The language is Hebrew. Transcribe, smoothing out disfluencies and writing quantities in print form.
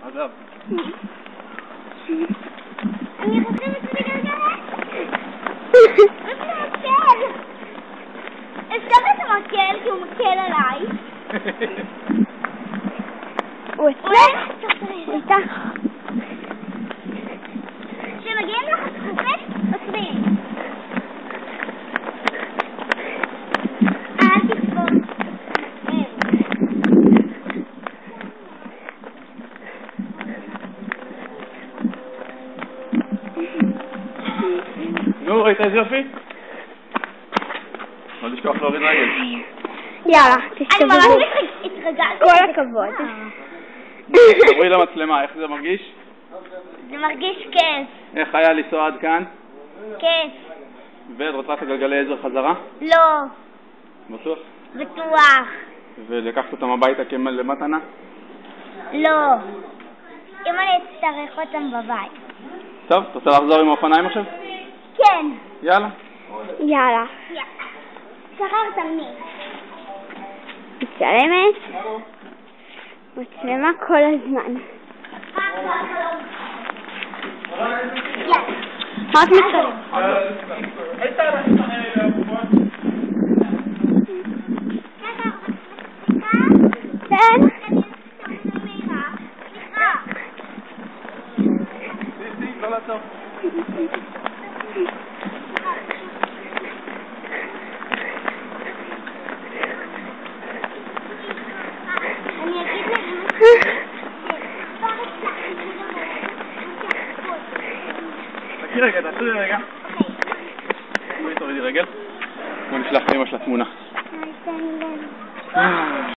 עזב. אני חושבת שזה גלגלת. איפה מקל? אפשר את המקל כי הוא מקל עליי. הוא אצלך? הוא איתך. כשמגיעים לחתכופת, עוצרים. אל תתפוס. נו, ראית איזה יופי? לא לשכוח להוריד רגל. יאללה, אני תסתובבו. ממש התרגלתי. כל הכבוד. תראי למצלמה, איך זה מרגיש? זה מרגיש כיף. איך היה לנסוע עד כאן? כיף. ואת רוצה את הגלגלי עזר חזרה? לא. בטוח? בטוח. ולקחת אותם הביתה למתנה? לא. אם אני אצטרך אותם בבית. טוב, אתה רוצה לחזור עם האופניים עכשיו? כן. יאללה. יאללה. שחרר תמיד. מצלמת. מצלמה כל הזמן. מה את מצלמת? כן. לא לעצור. אני אגיד להם. תקי רגע, תעשי רגע. בואי תורידי רגל. בוא נשלח לאמא של התמונה.